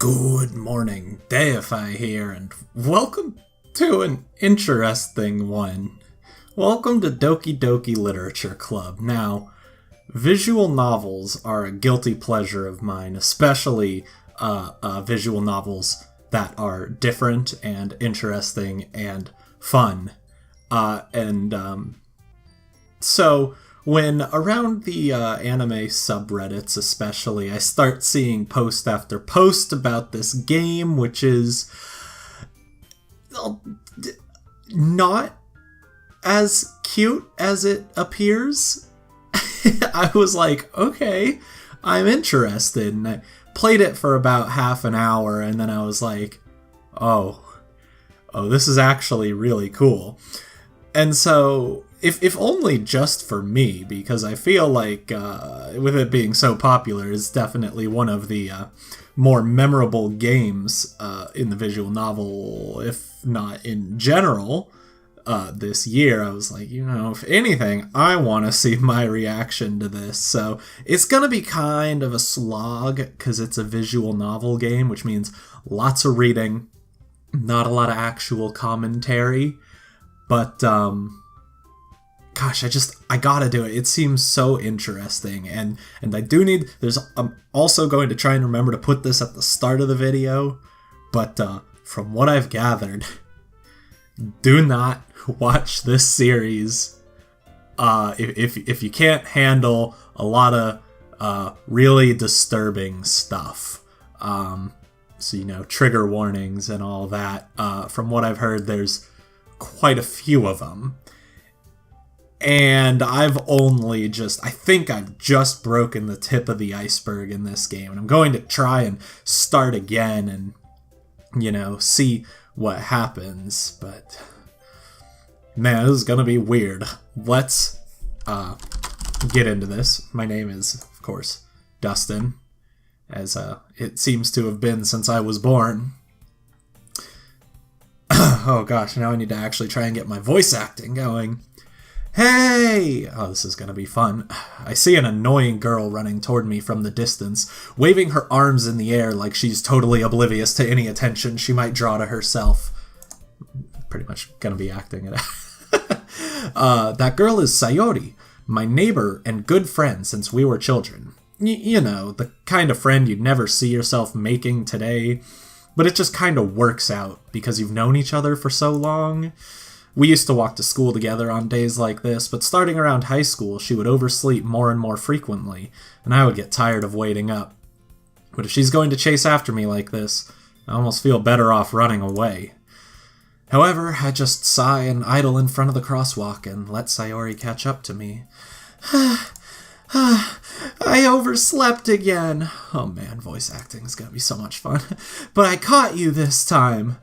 Good morning, Deify here, and welcome to an interesting one. Welcome to Doki Doki Literature Club. Now, visual novels are a guilty pleasure of mine, especially visual novels that are different and interesting and fun. So when around the anime subreddits especially, I start seeing post after post about this game, which is not as cute as it appears. I was like, okay, I'm interested, and I played it for about half an hour, and then I was like, oh, this is actually really cool. And so, if only just for me, because I feel like, with it being so popular, it's definitely one of the more memorable games in the visual novel, if not in general, this year. I was like, if anything, I want to see my reaction to this. So it's going to be kind of a slog, because it's a visual novel game, which means lots of reading, not a lot of actual commentary. But, gosh, I gotta do it. It seems so interesting, and I do need, I'm also going to try and remember to put this at the start of the video, but, from what I've gathered, do not watch this series, if you can't handle a lot of, really disturbing stuff. So, trigger warnings and all that. From what I've heard, there's quite a few of them, and I think I've just broken the tip of the iceberg in this game, and I'm going to try and start again and see what happens. But man, this is gonna be weird. Let's get into this. My name is, of course, Dustin, as it seems to have been since I was born. Oh gosh, now I need to actually try and get my voice acting going. Hey! Oh, this is gonna be fun. I see an annoying girl running toward me from the distance, waving her arms in the air like she's totally oblivious to any attention she might draw to herself. Pretty much gonna be acting it out. That girl is Sayori, my neighbor and good friend since we were children. The kind of friend you'd never see yourself making today, but it just kind of works out because you've known each other for so long. We used to walk to school together on days like this, but starting around high school, she would oversleep more and more frequently, and I would get tired of waiting up. But if she's going to chase after me like this, I almost feel better off running away. However, I just sigh and idle in front of the crosswalk and let Sayori catch up to me. I overslept again. Oh man, voice acting is gonna be so much fun. But I caught you this time.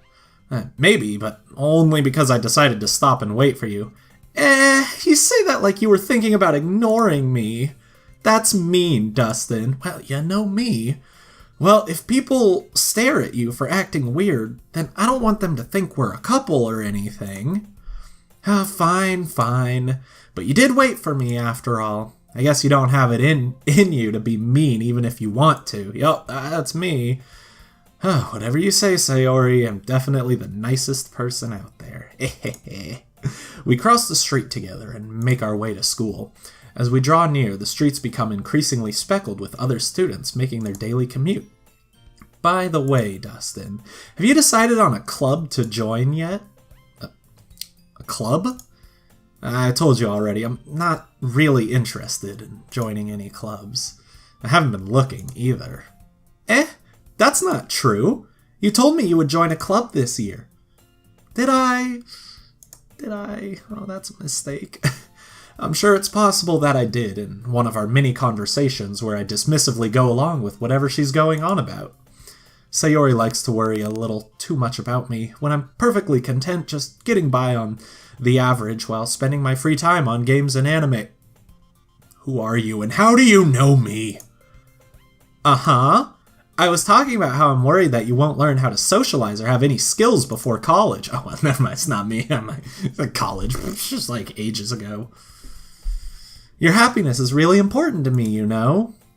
Maybe, but only because I decided to stop and wait for you. You say that like you were thinking about ignoring me. That's mean, Dustin. Well, you know me. Well, if people stare at you for acting weird, then I don't want them to think we're a couple or anything. Fine. But you did wait for me after all. I guess you don't have it in you to be mean even if you want to. Yup, that's me. Whatever you say, Sayori, I'm definitely the nicest person out there. We cross the street together and make our way to school. As we draw near, the streets become increasingly speckled with other students making their daily commute. By the way, Dustin, have you decided on a club to join yet? A club? I told you already, I'm not really interested in joining any clubs. I haven't been looking either. That's not true. You told me you would join a club this year. Did I? Oh, that's a mistake. I'm sure it's possible that I did in one of our mini conversations where I dismissively go along with whatever she's going on about. Sayori likes to worry a little too much about me when I'm perfectly content just getting by on the average while spending my free time on games and anime. Who are you and how do you know me? I was talking about how I'm worried that you won't learn how to socialize or have any skills before college. Oh, well, never mind, it's not me. I'm like college, just like ages ago. Your happiness is really important to me,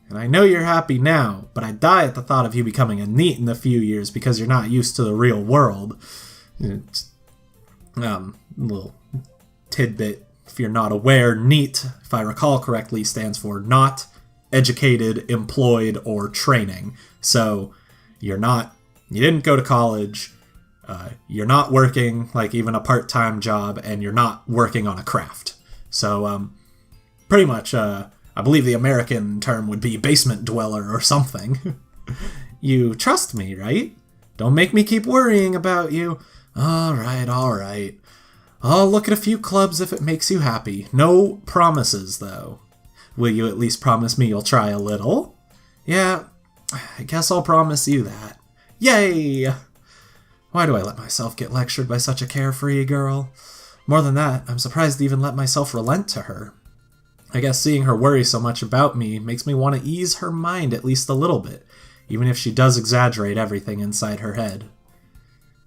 And I know you're happy now, but I'd die at the thought of you becoming a NEET in a few years because you're not used to the real world. Little tidbit, if you're not aware, NEET, if I recall correctly, stands for Not Educated, Employed, or Training. So you didn't go to college, you're not working like even a part-time job, and you're not working on a craft. So pretty much, I believe the American term would be basement dweller or something. You trust me, right? Don't make me keep worrying about you. All right. I'll look at a few clubs if it makes you happy. No promises, though. Will you at least promise me you'll try a little? Yeah, I guess I'll promise you that. Yay! Why do I let myself get lectured by such a carefree girl? More than that, I'm surprised to even let myself relent to her. I guess seeing her worry so much about me makes me want to ease her mind at least a little bit, even if she does exaggerate everything inside her head.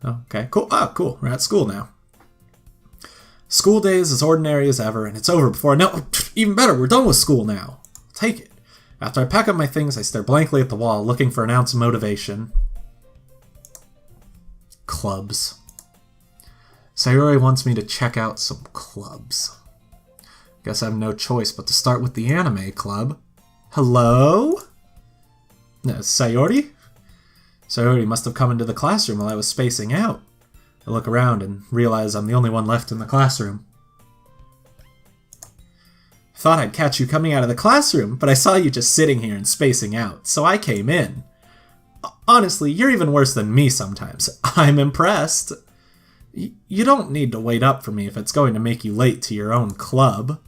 Okay, cool. Cool. We're at school now. School day is as ordinary as ever, and it's over before I know... Even better, we're done with school now. Take it. After I pack up my things, I stare blankly at the wall, looking for an ounce of motivation. Clubs. Sayori wants me to check out some clubs. Guess I have no choice but to start with the anime club. Hello? Sayori? Sayori must have come into the classroom while I was spacing out. I look around and realize I'm the only one left in the classroom. Thought I'd catch you coming out of the classroom, but I saw you just sitting here and spacing out, so I came in. Honestly, you're even worse than me sometimes. I'm impressed. You don't need to wait up for me if it's going to make you late to your own club.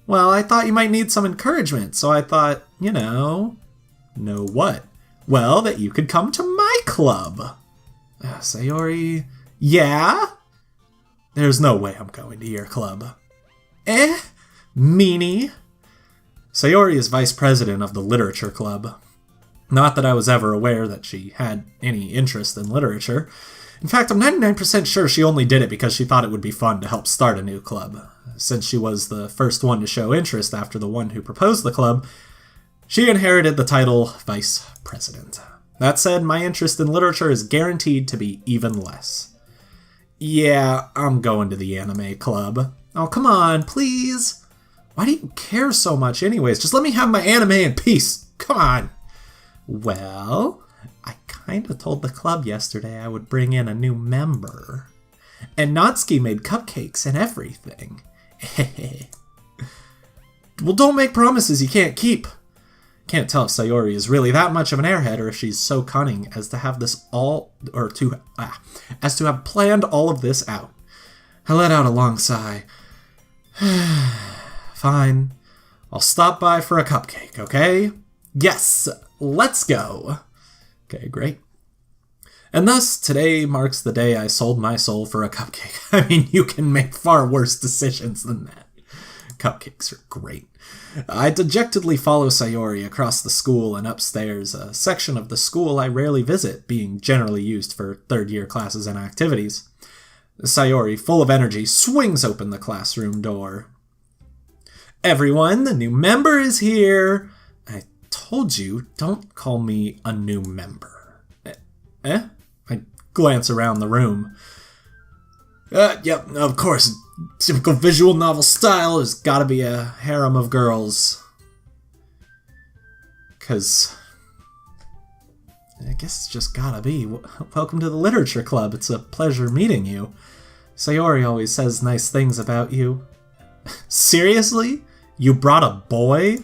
Well, I thought you might need some encouragement, so I thought, Know what? Well, that you could come to my club. Sayori... Yeah? There's no way I'm going to your club. Meanie? Sayori is vice president of the literature club. Not that I was ever aware that she had any interest in literature. In fact, I'm 99% sure she only did it because she thought it would be fun to help start a new club. Since she was the first one to show interest after the one who proposed the club, she inherited the title vice president. That said, my interest in literature is guaranteed to be even less. Yeah, I'm going to the anime club. Oh, come on, please. Why do you care so much anyways? Just let me have my anime in peace. Come on. Well, I kind of told the club yesterday I would bring in a new member. And Natsuki made cupcakes and everything. Well, don't make promises you can't keep. Can't tell if Sayori is really that much of an airhead or if she's so cunning as to have as to have planned all of this out. I let out a long sigh. Fine. I'll stop by for a cupcake, okay? Yes, let's go. Okay, great. And thus, today marks the day I sold my soul for a cupcake. I mean, you can make far worse decisions than that. Cupcakes are great. I dejectedly follow Sayori across the school and upstairs, a section of the school I rarely visit, being generally used for third-year classes and activities. Sayori, full of energy, swings open the classroom door. Everyone, the new member is here! I told you, don't call me a new member. I glance around the room. Yep, of course. Typical visual novel style. There's gotta be a harem of girls. 'Cause I guess it's just gotta be. Welcome to the literature club. It's a pleasure meeting you. Sayori always says nice things about you. Seriously? You brought a boy?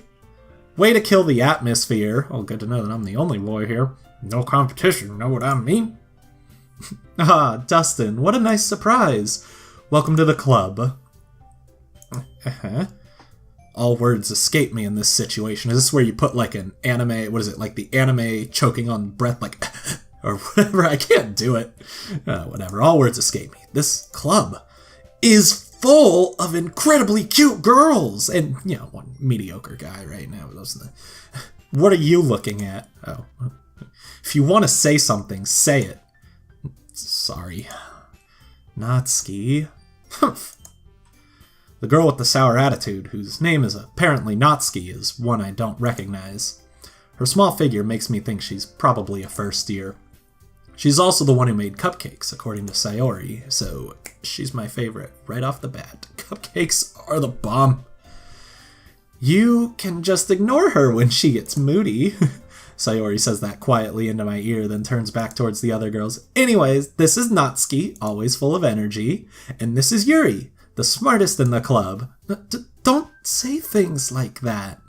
Way to kill the atmosphere. Oh, good to know that I'm the only boy here. No competition, know what I mean? Ah, Dustin, what a nice surprise. Welcome to the club. All words escape me in this situation. Is this where you put like an anime, what is it, like the anime choking on breath, like, or whatever? I can't do it. Whatever, all words escape me. This club is full of incredibly cute girls. And, one mediocre guy right now. What are you looking at? Oh, if you want to say something, say it. Sorry. Natsuki. Humph. The girl with the sour attitude, whose name is apparently Natsuki, is one I don't recognize. Her small figure makes me think she's probably a first year. She's also the one who made cupcakes, according to Sayori, so she's my favorite right off the bat. Cupcakes are the bomb. You can just ignore her when she gets moody. Sayori says that quietly into my ear, then turns back towards the other girls. Anyways, this is Natsuki, always full of energy, and this is Yuri, the smartest in the club. Don't say things like that.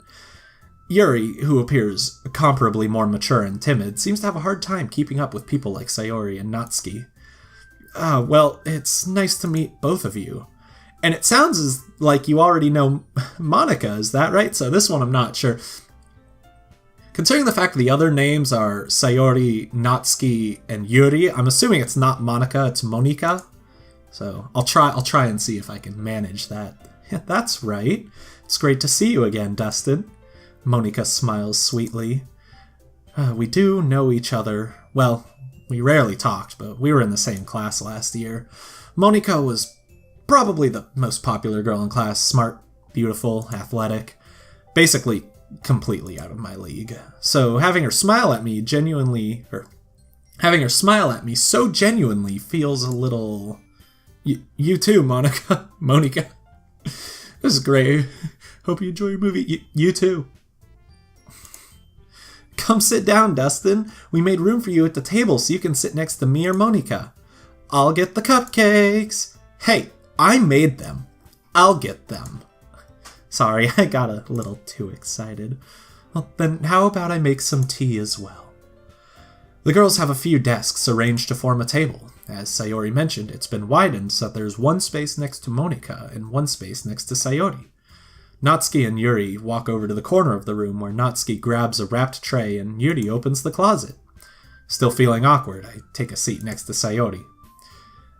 Yuri, who appears comparably more mature and timid, seems to have a hard time keeping up with people like Sayori and Natsuki. Well, it's nice to meet both of you. And it sounds like you already know Monica, is that right? So this one I'm not sure. Considering the fact that the other names are Sayori, Natsuki, and Yuri, I'm assuming it's not Monica, it's Monika. So I'll try and see if I can manage that. Yeah, that's right. It's great to see you again, Dustin. Monika smiles sweetly. We do know each other. Well, we rarely talked, but we were in the same class last year. Monika was probably the most popular girl in class. Smart, beautiful, athletic. Basically, completely out of my league. So having her smile at me so genuinely feels a little... You too, Monika. This is great. Hope you enjoy your movie. You too. Come sit down, Dustin. We made room for you at the table so you can sit next to me or Monika. I'll get the cupcakes. Hey, I made them. I'll get them. Sorry, I got a little too excited. Well, then how about I make some tea as well? The girls have a few desks arranged to form a table. As Sayori mentioned, it's been widened so that there's one space next to Monika and one space next to Sayori. Natsuki and Yuri walk over to the corner of the room where Natsuki grabs a wrapped tray and Yuri opens the closet. Still feeling awkward, I take a seat next to Sayori.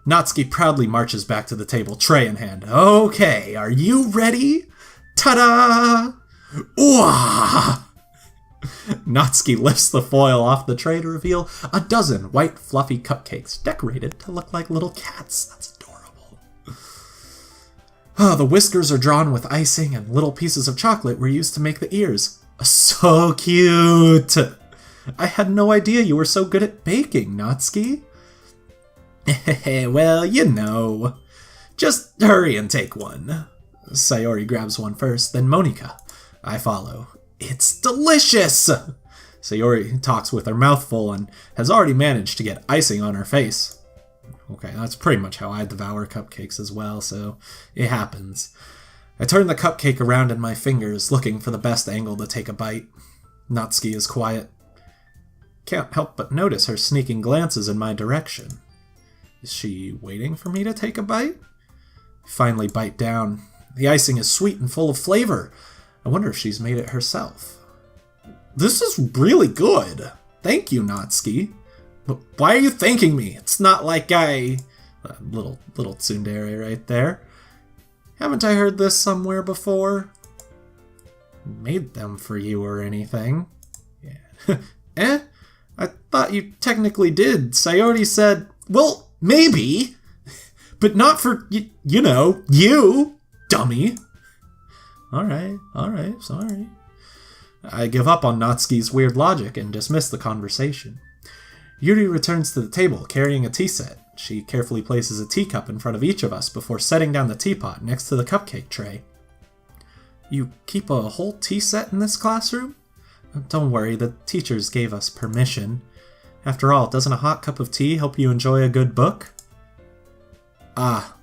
Natsuki proudly marches back to the table, tray in hand. Okay, are you ready? Ta-da! Ooh-ah! Natsuki lifts the foil off the tray to reveal a dozen white fluffy cupcakes decorated to look like little cats. That's adorable. The whiskers are drawn with icing and little pieces of chocolate were used to make the ears. So cute! I had no idea you were so good at baking, Natsuki. Well, you know. Just hurry and take one. Sayori grabs one first, then Monika. I follow. It's delicious! Sayori talks with her mouth full and has already managed to get icing on her face. Okay, that's pretty much how I devour cupcakes as well, so it happens. I turn the cupcake around in my fingers, looking for the best angle to take a bite. Natsuki is quiet. Can't help but notice her sneaking glances in my direction. Is she waiting for me to take a bite? I finally bite down. The icing is sweet and full of flavor. I wonder if she's made it herself. This is really good. Thank you, Natsuki. But why are you thanking me? It's not like I... Little tsundere right there. Haven't I heard this somewhere before? Made them for you or anything. Yeah. I thought you technically did. Sayori said, well, maybe. But not for, you know, you, dummy. Alright, sorry. I give up on Natsuki's weird logic and dismiss the conversation. Yuri returns to the table, carrying a tea set. She carefully places a teacup in front of each of us before setting down the teapot next to the cupcake tray. You keep a whole tea set in this classroom? Don't worry, the teachers gave us permission. After all, doesn't a hot cup of tea help you enjoy a good book? I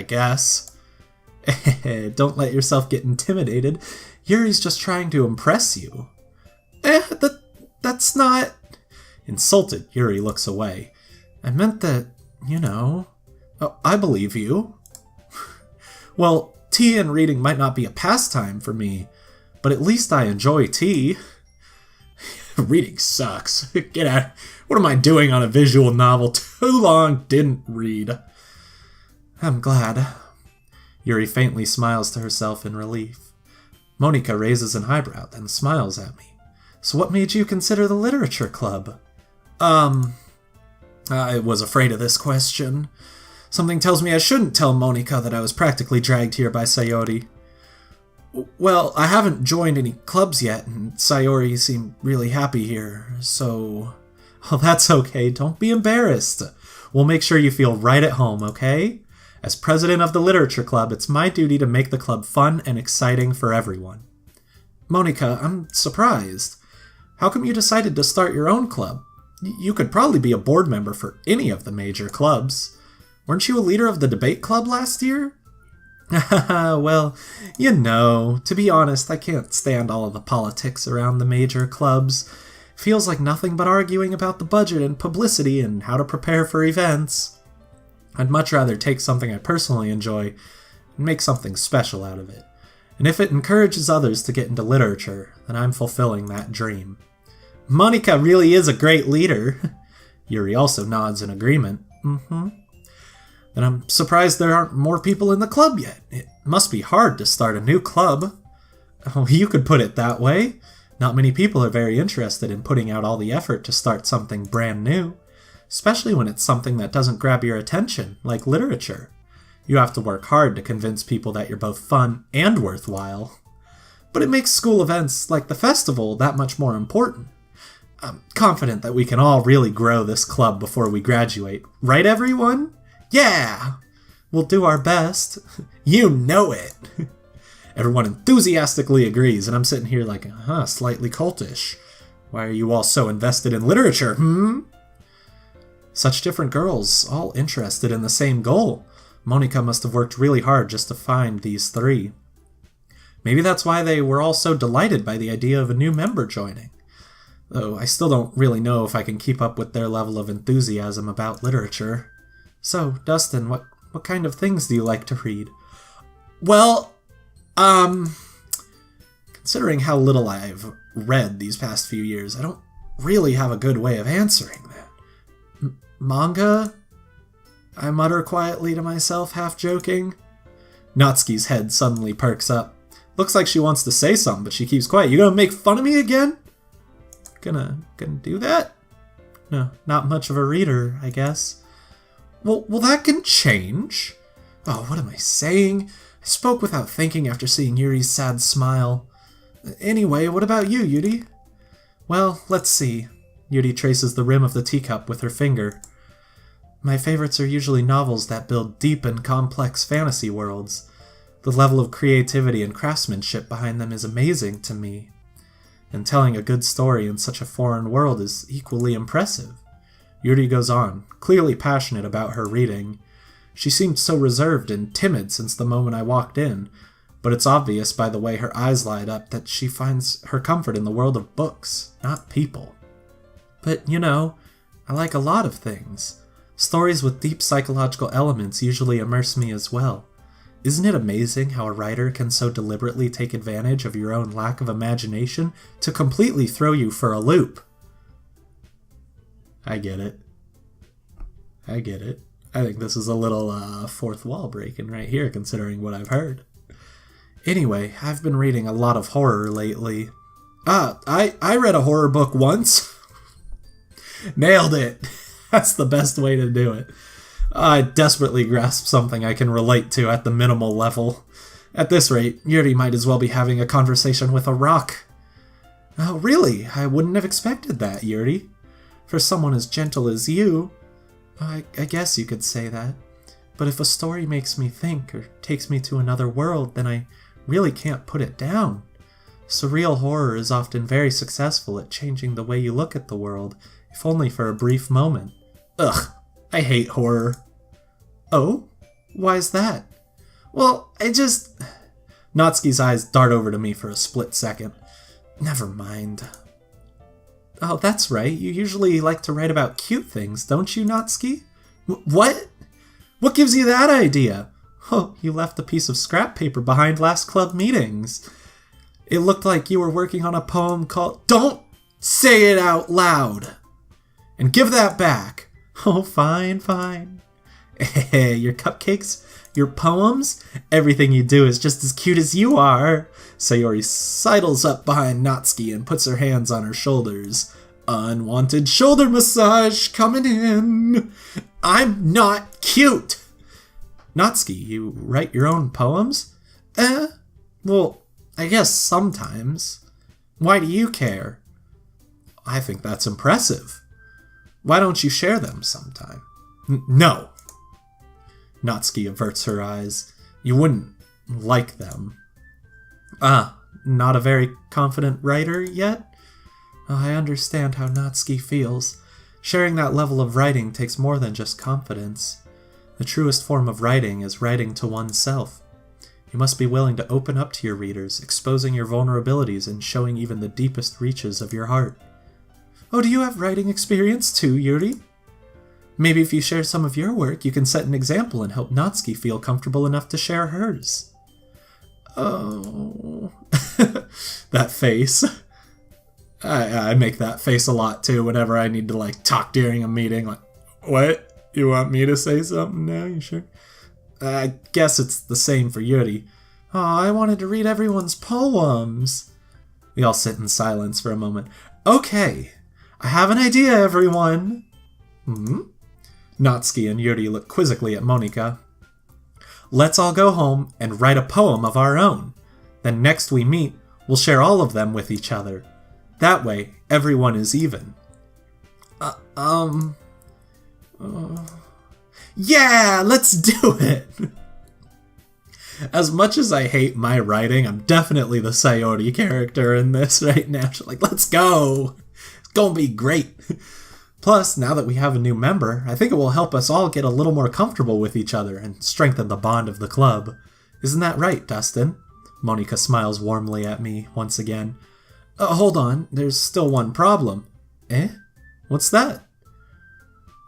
guess. Don't let yourself get intimidated. Yuri's just trying to impress you. That's not... Insulted, Yuri looks away. I meant that, you know... Oh, I believe you. Well, tea and reading might not be a pastime for me, but at least I enjoy tea. Reading sucks. Get out. What am I doing on a visual novel? Too long, didn't read. I'm glad. Yuri faintly smiles to herself in relief. Monika raises an eyebrow, then smiles at me. So what made you consider the literature club? I was afraid of this question. Something tells me I shouldn't tell Monika that I was practically dragged here by Sayori. Well, I haven't joined any clubs yet, and Sayori seemed really happy here, so... Oh, that's okay. Don't be embarrassed. We'll make sure you feel right at home, okay? As president of the Literature Club, it's my duty to make the club fun and exciting for everyone. Monica, I'm surprised. How come you decided to start your own club? You could probably be a board member for any of the major clubs. Weren't you a leader of the debate club last year? Well, to be honest, I can't stand all of the politics around the major clubs. Feels like nothing but arguing about the budget and publicity and how to prepare for events. I'd much rather take something I personally enjoy and make something special out of it. And if it encourages others to get into literature, then I'm fulfilling that dream. Monica really is a great leader. Yuri also nods in agreement. And I'm surprised there aren't more people in the club yet. It must be hard to start a new club. Oh, you could put it that way. Not many people are very interested in putting out all the effort to start something brand new, especially when it's something that doesn't grab your attention, like literature. You have to work hard to convince people that you're both fun and worthwhile. But it makes school events like the festival that much more important. I'm confident that we can all really grow this club before we graduate. Right, everyone? Yeah! We'll do our best. You know it! Everyone enthusiastically agrees, and I'm sitting here like, slightly cultish. Why are you all so invested in literature, Such different girls, all interested in the same goal. Monica must have worked really hard just to find these three. Maybe that's why they were all so delighted by the idea of a new member joining. Though I still don't really know if I can keep up with their level of enthusiasm about literature. So, Dustin, what kind of things do you like to read? Well, considering how little I've read these past few years, I don't really have a good way of answering that. Manga? I mutter quietly to myself, half joking. Natsuki's head suddenly perks up. Looks like she wants to say something, but she keeps quiet. You gonna make fun of me again? Gonna do that? No, not much of a reader, I guess. Well, that can change. Oh, what am I saying? I spoke without thinking after seeing Yuri's sad smile. Anyway, what about you, Yuri? Well, let's see. Yuri traces the rim of the teacup with her finger. My favorites are usually novels that build deep and complex fantasy worlds. The level of creativity and craftsmanship behind them is amazing to me. And telling a good story in such a foreign world is equally impressive. Yuri goes on, clearly passionate about her reading. She seemed so reserved and timid since the moment I walked in, but it's obvious by the way her eyes light up that she finds her comfort in the world of books, not people. But, I like a lot of things. Stories with deep psychological elements usually immerse me as well. Isn't it amazing how a writer can so deliberately take advantage of your own lack of imagination to completely throw you for a loop? I get it. I think this is a little fourth wall breaking right here, considering what I've heard. Anyway, I've been reading a lot of horror lately. I read a horror book once. Nailed it. That's the best way to do it. I desperately grasp something I can relate to at the minimal level. At this rate, Yuri might as well be having a conversation with a rock. Oh, really? I wouldn't have expected that, Yuri. For someone as gentle as you, I guess you could say that. But if a story makes me think or takes me to another world, then I really can't put it down. Surreal horror is often very successful at changing the way you look at the world, if only for a brief moment. Ugh, I hate horror. Oh? Why's that? Well, Natsuki's eyes dart over to me for a split second. Never mind. Oh, that's right. You usually like to write about cute things, don't you, Natsuki? What? What gives you that idea? Oh, you left a piece of scrap paper behind last club meetings. It looked like you were working on a poem called... Don't say it out loud! And give that back. Oh, fine. Hey, your cupcakes, your poems, everything you do is just as cute as you are. Sayori sidles up behind Natsuki and puts her hands on her shoulders. Unwanted shoulder massage coming in. I'm not cute. Natsuki, you write your own poems? Well, I guess sometimes. Why do you care? I think that's impressive. Why don't you share them sometime? No. Natsuki averts her eyes. You wouldn't like them. Not a very confident writer yet? I understand how Natsuki feels. Sharing that level of writing takes more than just confidence. The truest form of writing is writing to oneself. You must be willing to open up to your readers, exposing your vulnerabilities and showing even the deepest reaches of your heart. Oh, do you have writing experience too, Yuri? Maybe if you share some of your work, you can set an example and help Natsuki feel comfortable enough to share hers. Oh... That face. I make that face a lot too whenever I need to talk during a meeting. Like, what? You want me to say something now? You sure? I guess it's the same for Yuri. Oh, I wanted to read everyone's poems. We all sit in silence for a moment. Okay, I have an idea, everyone. Natsuki and Yuri look quizzically at Monika. Let's all go home and write a poem of our own. Then next we meet, we'll share all of them with each other. That way, everyone is even. Yeah, let's do it! As much as I hate my writing, I'm definitely the Sayori character in this right now. She's like, let's go! It's gonna be great! Plus, now that we have a new member, I think it will help us all get a little more comfortable with each other and strengthen the bond of the club. Isn't that right, Dustin? Monika smiles warmly at me once again. Hold on, there's still one problem. Eh? What's that?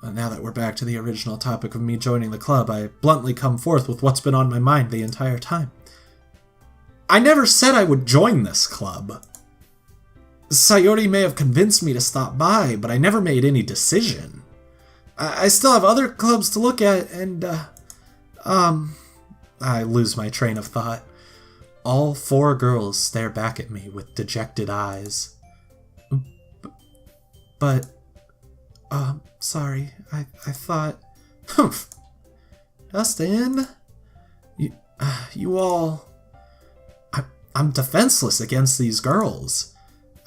Now that we're back to the original topic of me joining the club, I bluntly come forth with what's been on my mind the entire time. I never said I would join this club. Sayori may have convinced me to stop by, but I never made any decision. I still have other clubs to look at, and, I lose my train of thought. All 4 girls stare back at me with dejected eyes. But, sorry, I thought... Humph! Dustin? You all... I'm defenseless against these girls.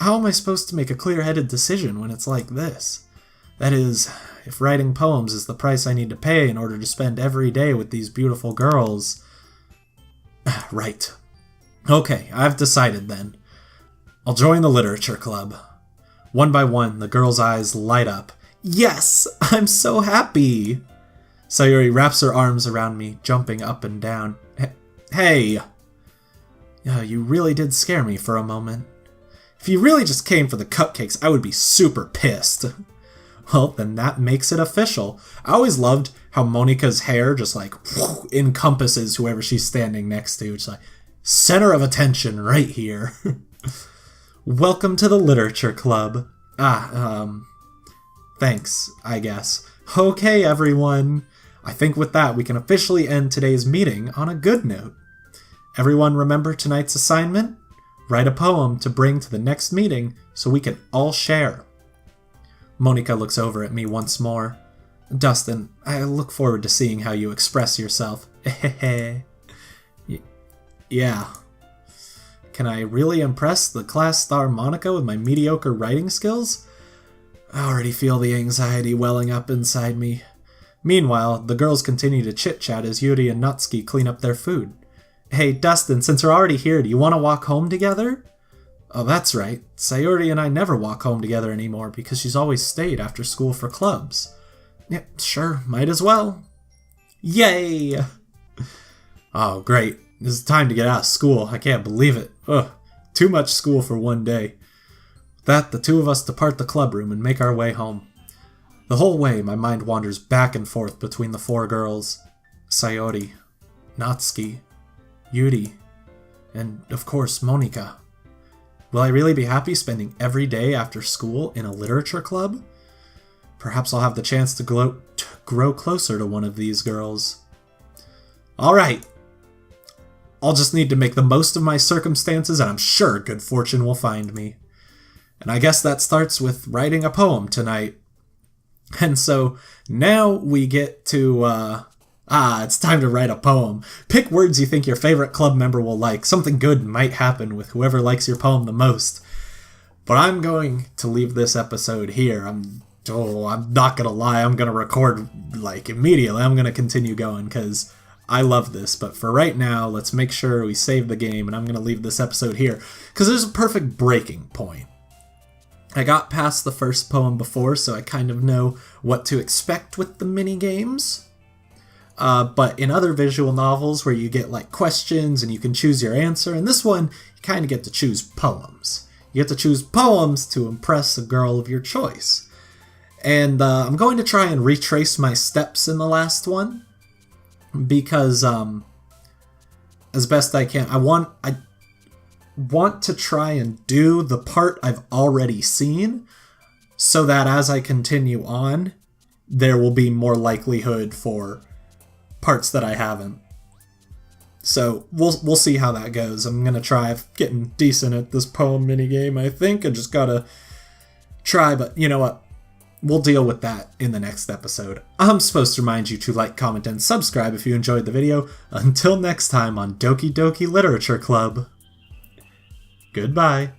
How am I supposed to make a clear-headed decision when it's like this? That is, if writing poems is the price I need to pay in order to spend every day with these beautiful girls... Right. Okay, I've decided then. I'll join the literature club. One by one, the girls' eyes light up. Yes! I'm so happy! Sayori wraps her arms around me, jumping up and down. Hey! You really did scare me for a moment. If you really just came for the cupcakes, I would be super pissed. Well, then that makes it official. I always loved how Monika's hair just encompasses whoever she's standing next to. It's like, center of attention right here. Welcome to the literature club. Thanks, I guess. Okay, everyone. I think with that, we can officially end today's meeting on a good note. Everyone remember tonight's assignment? Write a poem to bring to the next meeting so we can all share. Monika looks over at me once more. Dustin, I look forward to seeing how you express yourself. Yeah. Can I really impress the class star Monika with my mediocre writing skills? I already feel the anxiety welling up inside me. Meanwhile, the girls continue to chit-chat as Yuri and Natsuki clean up their food. Hey, Dustin, since you're already here, do you want to walk home together? Oh, that's right. Sayori and I never walk home together anymore because she's always stayed after school for clubs. Yeah, sure, might as well. Yay! Oh, great. It's time to get out of school. I can't believe it. Ugh, too much school for one day. With that, the two of us depart the club room and make our way home. The whole way, my mind wanders back and forth between the 4 girls. Sayori, Natsuki, Yuri, and, of course, Monika. Will I really be happy spending every day after school in a literature club? Perhaps I'll have the chance to grow closer to one of these girls. Alright. I'll just need to make the most of my circumstances, and I'm sure good fortune will find me. And I guess that starts with writing a poem tonight. And so, now we get to, Ah, it's time to write a poem. Pick words you think your favorite club member will like. Something good might happen with whoever likes your poem the most. But I'm going to leave this episode here. I'm not gonna lie, I'm gonna record like immediately. I'm gonna continue going because I love this. But for right now, let's make sure we save the game, and I'm gonna leave this episode here because there's a perfect breaking point. I got past the first poem before, so I kind of know what to expect with the mini games. But in other visual novels where you get like questions and you can choose your answer, in this one you kind of get to choose poems. You get to choose poems to impress a girl of your choice. And I'm going to try and retrace my steps in the last one because as best I can, I want to try and do the part I've already seen so that as I continue on, there will be more likelihood for parts that I haven't. So we'll see how that goes. I'm gonna try getting decent at this poem minigame, I think. I just gotta try, but you know what? We'll deal with that in the next episode. I'm supposed to remind you to like, comment, and subscribe if you enjoyed the video. Until next time on Doki Doki Literature Club. Goodbye.